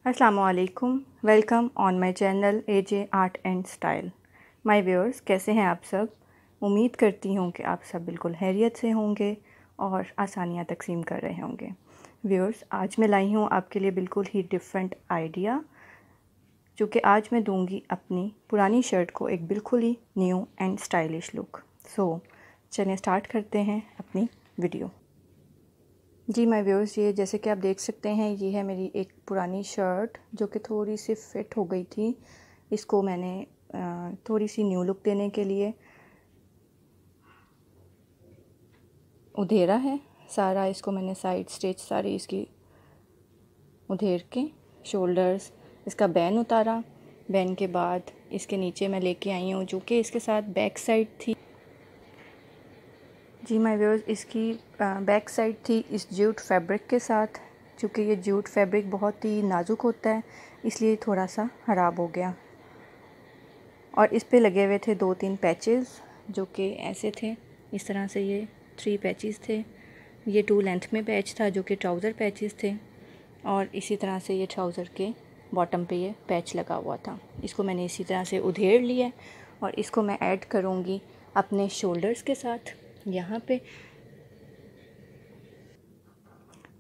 अस्सलामुअलैकुम, welcome on my channel AJ art and style. My viewers, कैसे हैं आप सब? उम्मीद करती हूँ कि आप सब बिल्कुल खैरियत से होंगे और आसानियाँ तकसीम कर रहे होंगे। व्यूअर्स, आज मैं लाई हूँ आपके लिए बिल्कुल ही डिफरेंट आइडिया, जो कि आज मैं दूंगी अपनी पुरानी शर्ट को एक बिल्कुल ही न्यू एंड स्टाइलिश लुक। चलिए स्टार्ट करते हैं अपनी वीडियो। जी माय व्यूअर्स, ये जैसे कि आप देख सकते हैं, ये है मेरी एक पुरानी शर्ट जो कि थोड़ी सी फिट हो गई थी। इसको मैंने थोड़ी सी न्यू लुक देने के लिए उधेरा है सारा। इसको मैंने साइड स्टिच सारी इसकी उधेर के शोल्डर्स, इसका बैन उतारा। बैन के बाद इसके नीचे मैं लेके आई हूँ जो कि इसके साथ बैक साइड थी। जी माय व्यूअर्स, इसकी बैक साइड थी इस जूट फैब्रिक के साथ। चूँकि ये जूट फैब्रिक बहुत ही नाजुक होता है, इसलिए थोड़ा सा ख़राब हो गया। और इस पे लगे हुए थे 2-3 पैचेस जो कि ऐसे थे। इस तरह से ये 3 पैचेस थे। ये 2 लेंथ में पैच था जो कि ट्राउज़र पैचेस थे, और इसी तरह से ये ट्राउज़र के बॉटम पे ये पैच लगा हुआ था। इसको मैंने इसी तरह से उधेड़ लिया और इसको मैं ऐड करूँगी अपने शोल्डर्स के साथ यहाँ पे।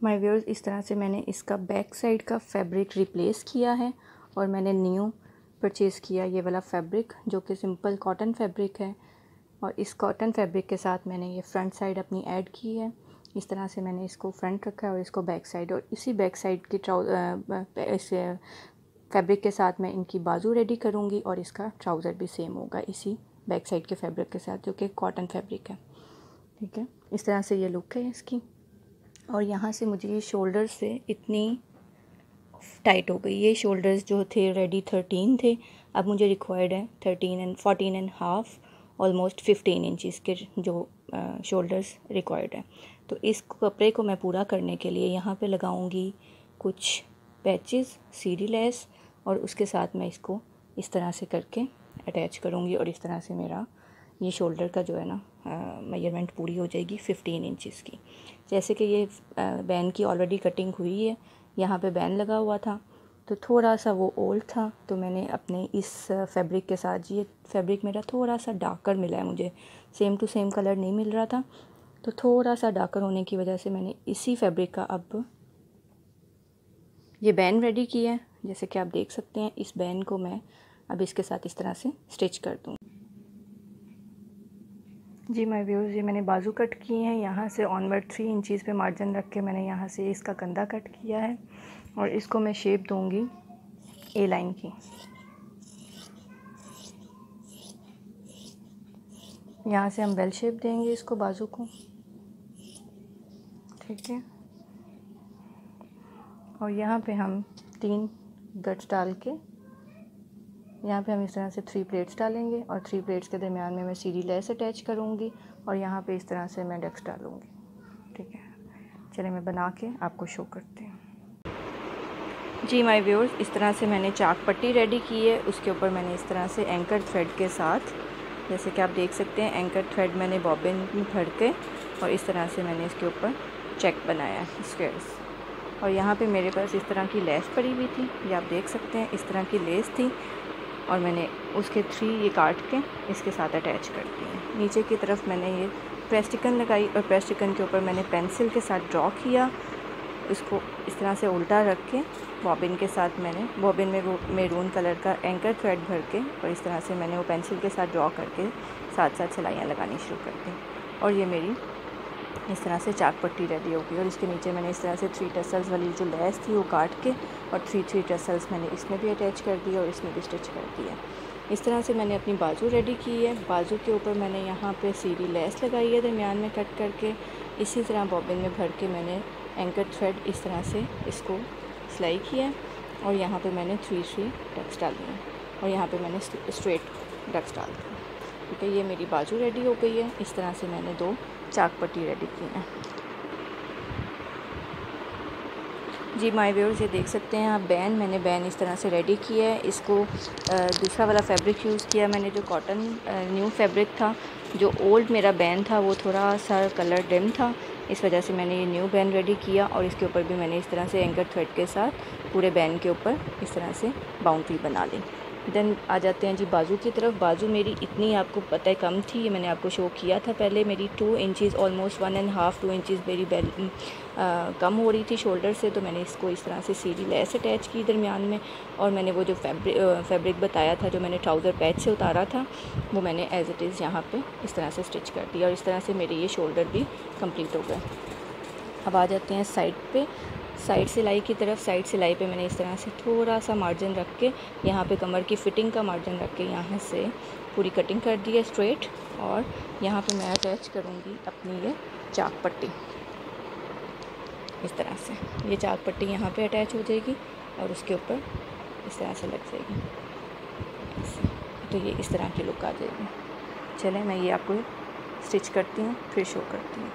माय व्यूअर्स, इस तरह से मैंने इसका बैक साइड का फैब्रिक रिप्लेस किया है और मैंने न्यू परचेज़ किया ये वाला फैब्रिक जो कि सिंपल कॉटन फैब्रिक है। और इस कॉटन फैब्रिक के साथ मैंने ये फ्रंट साइड अपनी ऐड की है। इस तरह से मैंने इसको फ्रंट रखा है और इसको बैक साइड, और इसी बैक साइड की इस फैब्रिक के साथ मैं इनकी बाजू रेडी करूँगी और इसका ट्राउज़र भी सेम होगा इसी बैक साइड के फैब्रिक के साथ जो कि कॉटन फैब्रिक है। ठीक है, इस तरह से ये लुक है इसकी। और यहाँ से मुझे ये शोल्डर से इतनी टाइट हो गई। ये शोल्डर्स जो थे रेडी 13 थे, अब मुझे रिक्वायर्ड है 14.5, ऑलमोस्ट 15 इंचज़ के जो शोल्डर्स रिक्वायर्ड है। तो इस कपड़े को मैं पूरा करने के लिए यहाँ पे लगाऊंगी कुछ पैचेस सीढ़ी लेस, और उसके साथ मैं इसको इस तरह से करके अटैच करूँगी। और इस तरह से मेरा ये शोल्डर का जो है ना मेजरमेंट पूरी हो जाएगी 15 इंचज़ की। जैसे कि ये बैन की ऑलरेडी कटिंग हुई है, यहाँ पे बैन लगा हुआ था तो थोड़ा सा वो ओल्ड था, तो मैंने अपने इस फैब्रिक के साथ, ये फैब्रिक मेरा थोड़ा सा डार्कर मिला है, मुझे सेम टू सेम कलर नहीं मिल रहा था, तो थोड़ा सा डार्कर होने की वजह से मैंने इसी फैब्रिक का अब ये बैन रेडी किया है। जैसे कि आप देख सकते हैं, इस बैन को मैं अब इसके साथ इस तरह से स्टिच कर दूँ। जी माय व्यूअर्स, ये मैंने बाजू कट किए हैं। यहाँ से ऑनवर्ड 3 इंचज़ पे मार्जिन रख के मैंने यहाँ से इसका कंधा कट किया है और इसको मैं शेप दूँगी ए लाइन की। यहाँ से हम बेल शेप देंगे इसको, बाजू को। ठीक है, और यहाँ पे हम 3 गट्स डाल के यहाँ पे हम इस तरह से 3 प्लेट्स डालेंगे और 3 प्लेट्स के दरमियान में मैं सीढ़ी लेस अटैच करूँगी और यहाँ पे इस तरह से मैं डक्स डालूँगी। ठीक है, चलिए मैं बना के आपको शो करती हूँ। जी माय व्यूअर्स, इस तरह से मैंने चाक पट्टी रेडी की है। उसके ऊपर मैंने इस तरह से एंकर थ्रेड के साथ, जैसे कि आप देख सकते हैं, एंकर थ्रेड मैंने बॉबिन में भर के और इस तरह से मैंने इसके ऊपर चेक बनाया है स्क्वेयर्स। और यहाँ पे मेरे पास इस तरह की लेस पड़ी हुई थी, ये आप देख सकते हैं, इस तरह की लेस थी और मैंने उसके 3 ये काट के इसके साथ अटैच कर दिए। नीचे की तरफ मैंने ये प्रेस्टिकन लगाई और प्रेस्टिकन के ऊपर मैंने पेंसिल के साथ ड्रॉ किया। इसको इस तरह से उल्टा रख के बॉबिन के साथ मैंने, बॉबिन में वो मैरून कलर का एंकर थ्रेड भर के और इस तरह से मैंने वो पेंसिल के साथ ड्रॉ करके साथ साथ सिलाइयाँ लगानी शुरू कर दी। और ये मेरी इस तरह से चाक पट्टी रेडी हो गई। और इसके नीचे मैंने इस तरह से 3 टसल्स वाली जो लेस थी वो काट के और 3 टसल्स मैंने इसमें भी अटैच कर दिया और इसमें भी स्टिच कर दिया। इस तरह से मैंने अपनी बाजू रेडी की है। बाजू के ऊपर मैंने यहाँ पे सीधी लेस लगाई है दरमियान में कट करके। इसी तरह बॉबिन में भर के मैंने एंकर थ्रेड इस तरह से इसको सिलाई किया और यहाँ पे मैंने 3 डक्स डाली हैं और यहाँ पे मैंने स्ट्रेट डक्स डाल दी। ठीक है, ये मेरी बाजू रेडी हो गई है। इस तरह से मैंने 2 चाक पट्टी रेडी की है। जी माय व्यूअर्स, ये देख सकते हैं आप, मैंने बैन इस तरह से रेडी किया है। इसको दूसरा वाला फैब्रिक यूज़ किया मैंने, जो कॉटन न्यू फैब्रिक था। जो ओल्ड मेरा बैन था वो थोड़ा सा कलर डिम था, इस वजह से मैंने ये न्यू बैन रेडी किया और इसके ऊपर भी मैंने इस तरह से एंकर थ्रेड के साथ पूरे बैन के ऊपर इस तरह से बाउंड्री बना ली। देन आ जाते हैं जी बाजू की तरफ। बाजू मेरी इतनी आपको पता है कम थी, ये मैंने आपको शो किया था पहले। मेरी 2 इंचज़ ऑलमोस्ट 1.5 2 इंचज़ मेरी कम हो रही थी शोल्डर से, तो मैंने इसको इस तरह से सीधी लेस अटैच की दरमियान में, और मैंने वो जो फैब्रिक बताया था जो मैंने ट्राउज़र पैच से उतारा था वो मैंने एज़ इट इज़ यहाँ पे इस तरह से स्टिच कर दिया और इस तरह से मेरे ये शोल्डर भी कंप्लीट हो गए। अब आ जाते हैं साइड पे, साइड सिलाई की तरफ। साइड सिलाई पे मैंने इस तरह से थोड़ा सा मार्जिन रख के यहाँ पे कमर की फ़िटिंग का मार्जिन रख के यहाँ से पूरी कटिंग कर दी है स्ट्रेट, और यहाँ पे मैं अटैच करूँगी अपनी ये चाक पट्टी। इस तरह से ये चाक पट्टी यहाँ पे अटैच हो जाएगी और उसके ऊपर इस तरह से लग जाएगी ऐसे, तो ये इस तरह की लुक आ जाएगी। चलें मैं ये आपको स्टिच करती हूँ फिर शो करती हूँ।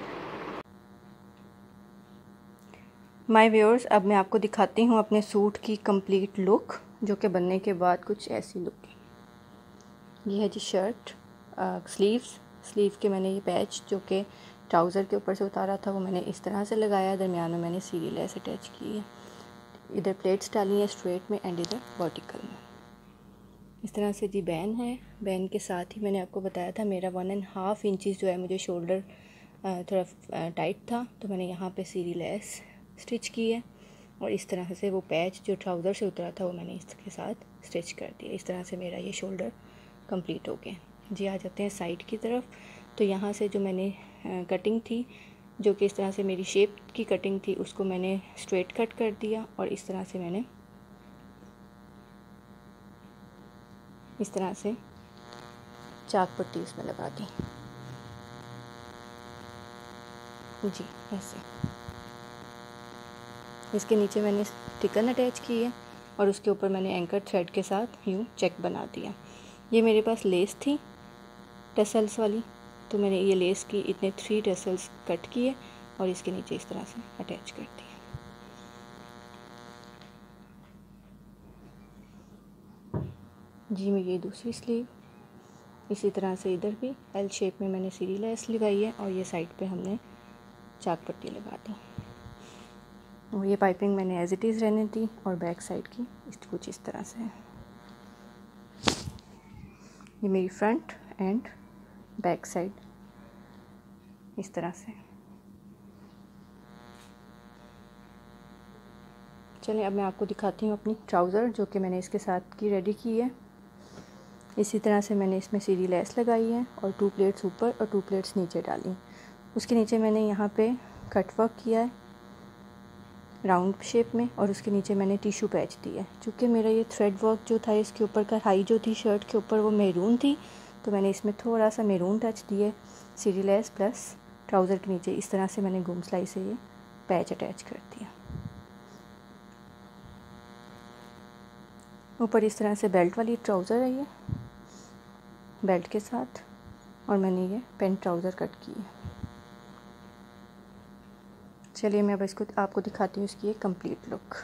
माय व्यूअर्स, अब मैं आपको दिखाती हूँ अपने सूट की कंप्लीट लुक, जो कि बनने के बाद कुछ ऐसी लुक है। ये है जी शर्ट, स्लीव के मैंने ये पैच जो कि ट्राउज़र के ऊपर से उतारा था वो मैंने इस तरह से लगाया। दरमियान में मैंने सीधी लेस अटैच की है, इधर प्लेट्स डाली हैं स्ट्रेट में एंड इधर वर्टिकल में। इस तरह से जी बैन है। बैन के साथ ही मैंने आपको बताया था मेरा 1.5 इंचज़ जो है मुझे शोल्डर थोड़ा टाइट था, तो मैंने यहाँ पे सीधी लेस स्टिच की है और इस तरह से वो पैच जो ट्राउज़र से उतरा था वो मैंने इसके साथ स्टिच कर दिया। इस तरह से मेरा ये शोल्डर कंप्लीट हो गया जी। आ जाते हैं साइड की तरफ। तो यहाँ से जो मैंने कटिंग थी, जो कि इस तरह से मेरी शेप की कटिंग थी, उसको मैंने स्ट्रेट कट कर दिया और इस तरह से मैंने इस तरह से चाक पट्टी इसमें लगा दी जी ऐसे। इसके नीचे मैंने स्टिकन अटैच की है और उसके ऊपर मैंने एंकर थ्रेड के साथ यूँ चेक बना दिया। ये मेरे पास लेस थी टसल्स वाली, तो मैंने ये लेस की इतने 3 टसल्स कट किए और इसके नीचे इस तरह से अटैच कर दिया। जी मेरी ये दूसरी स्लीव, इसी तरह से इधर भी एल शेप में मैंने सीधी लेस लगाई है और ये साइड पे हमने चाक पट्टी लगा दी। और ये पाइपिंग मैंने एज इट इज़ रहने दी और बैक साइड की कुछ इस तरह से है। ये मेरी फ्रंट एंड बैक साइड इस तरह से। चलिए अब मैं आपको दिखाती हूँ अपनी ट्राउज़र, जो कि मैंने इसके साथ की रेडी की है। इसी तरह से मैंने इसमें सीधी लेस लगाई है और 2 प्लेट्स ऊपर और 2 प्लेट्स नीचे डाली। उसके नीचे मैंने यहाँ पे कट वर्क किया है राउंड शेप में और उसके नीचे मैंने टिश्यू पैच दिया है। चूँकि मेरा ये थ्रेड वर्क जो था इसके ऊपर कढ़ाई जो थी शर्ट के ऊपर वो मैरून थी, तो मैंने इसमें थोड़ा सा मैरून टच दिए सीधी लेस प्लस ट्राउज़र के नीचे इस तरह से मैंने गुम सिलाई से ये पैच अटैच कर दिया। ऊपर इस तरह से बेल्ट वाली ट्राउज़र है ये बेल्ट के साथ, और मैंने ये पेंट ट्राउज़र कट की है। चलिए मैं अब इसको आपको दिखाती हूँ इसकी एक कंप्लीट लुक।